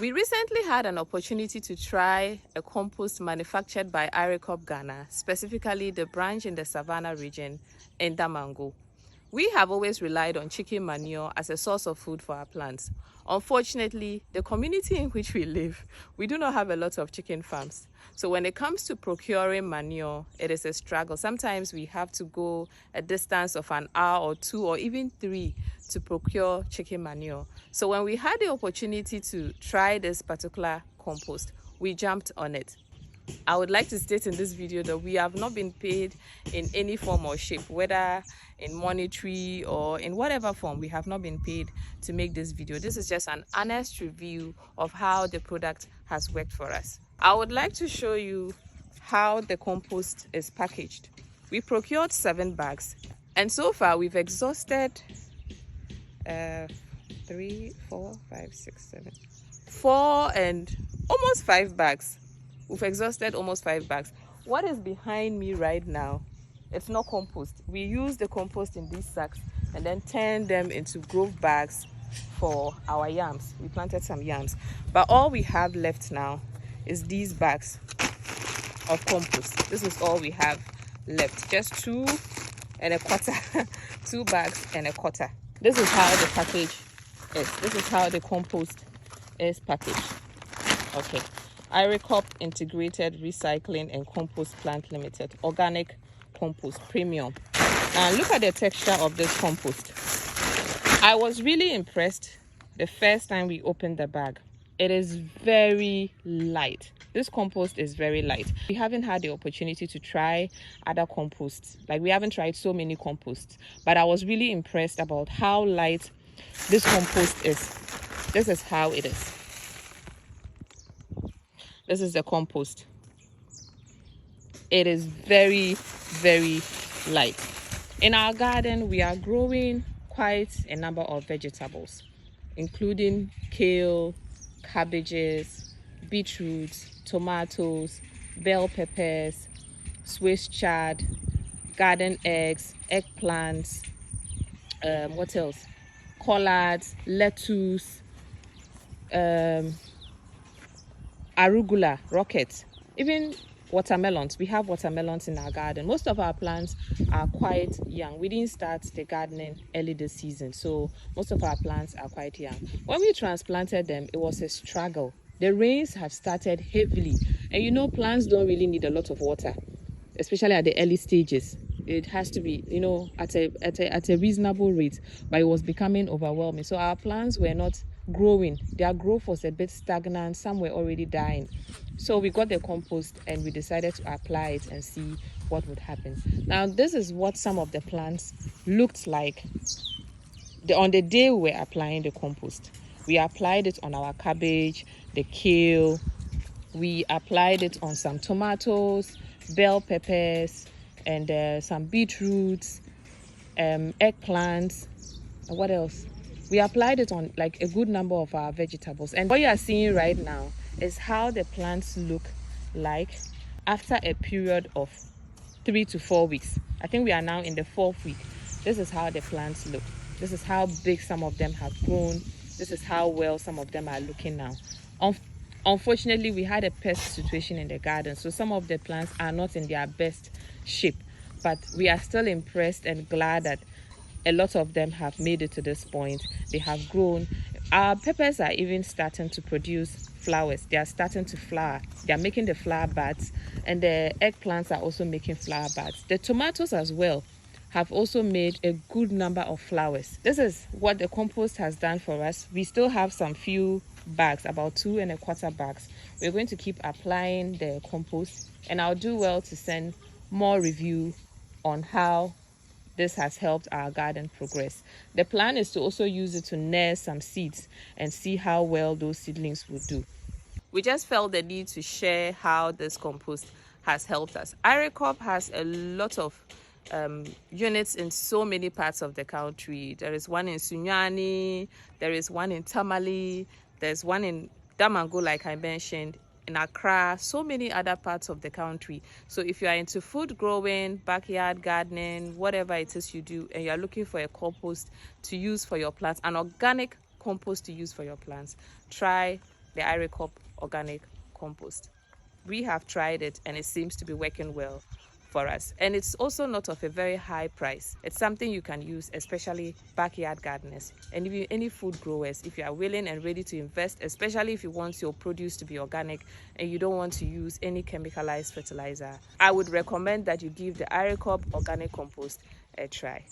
We recently had an opportunity to try a compost manufactured by Irecop Ghana, specifically the branch in the Savannah region in Damango. We have always relied on chicken manure as a source of food for our plants. Unfortunately, the community in which we live, we do not have a lot of chicken farms. So when it comes to procuring manure, it is a struggle. Sometimes we have to go a distance of an hour or 2 or even 3 to procure chicken manure. So when we had the opportunity to try this particular compost, we jumped on it. I would like to state in this video that we have not been paid in any form or shape, whether in monetary or in whatever form. We have not been paid to make this video. This is just an honest review of how the product has worked for us. I would like to show you how the compost is packaged. We procured 7 bags, and so far we've exhausted 3, 4, 5, 6, 7, 4 and almost 5 bags. We've exhausted almost 5 bags. What is behind me right now, it's not compost. We use the compost in these sacks and then turn them into grove bags for our yams. We planted some yams, but all we have left now is these bags of compost. This is all we have left, just 2 and a quarter 2 bags and a quarter. This is how the package is. This is how the compost is packaged. Okay. Irecop Integrated Recycling and Compost Plant Limited, organic compost premium. And look at the texture of this compost. I was really impressed the first time we opened the bag. It is very light. This compost is very light. We haven't had the opportunity to try other composts. Like, we haven't tried so many composts, but I was really impressed about how light this compost is. This is how it is. This is the compost. It is very, very light. In our garden, we are growing quite a number of vegetables, including kale, cabbages, beetroots, tomatoes, bell peppers, Swiss chard, garden eggs, eggplants, what else? Collards, lettuce, arugula, rocket, even watermelons. We have watermelons in our garden. Most of our plants are quite young. We didn't start the gardening early this season, so most of our plants are quite young. When we transplanted them, it was a struggle. The rains have started heavily, and you know, plants don't really need a lot of water, especially at the early stages. It has to be, you know, at a reasonable rate, but it was becoming overwhelming. So our plants were not growing. Their growth was a bit stagnant. Some were already dying. So we got the compost and we decided to apply it and see what would happen. Now, this is what some of the plants looked like on the day we were applying the compost. We applied it on our cabbage, the kale. We applied it on some tomatoes, bell peppers, and some beetroots, eggplants. What else? We applied it on like a good number of our vegetables. And what you are seeing right now is how the plants look like after a period of 3 to 4 weeks. I think we are now in the 4th week. This is how the plants look. This is how big some of them have grown. This is how well some of them are looking now. Unfortunately, we had a pest situation in the garden, so some of the plants are not in their best shape. But we are still impressed and glad that a lot of them have made it to this point. They have grown. Our peppers are even starting to produce flowers. They are starting to flower. They are making the flower buds, and the eggplants are also making flower buds. The tomatoes as well have also made a good number of flowers. This is what the compost has done for us. We still have some few bags, about 2 and a quarter bags. We're going to keep applying the compost, and I'll do well to send more review on how this has helped our garden progress. The plan is to also use it to nurse some seeds and see how well those seedlings will do. We just felt the need to share how this compost has helped us. Irecop has a lot of units in so many parts of the country. There is one in Sunyani, there is one in Tamale, there's one in Damango, like I mentioned, in Accra, so many other parts of the country. So if you are into food growing, backyard gardening, whatever it is you do, and you're looking for a compost to use for your plants, an organic compost to use for your plants, try the Irecop organic compost. We have tried it and it seems to be working well for us, and it's also not of a very high price. It's something you can use, especially backyard gardeners and even any food growers. If you are willing and ready to invest, especially if you want your produce to be organic and you don't want to use any chemicalized fertilizer, I would recommend that you give the Irecop organic compost a try.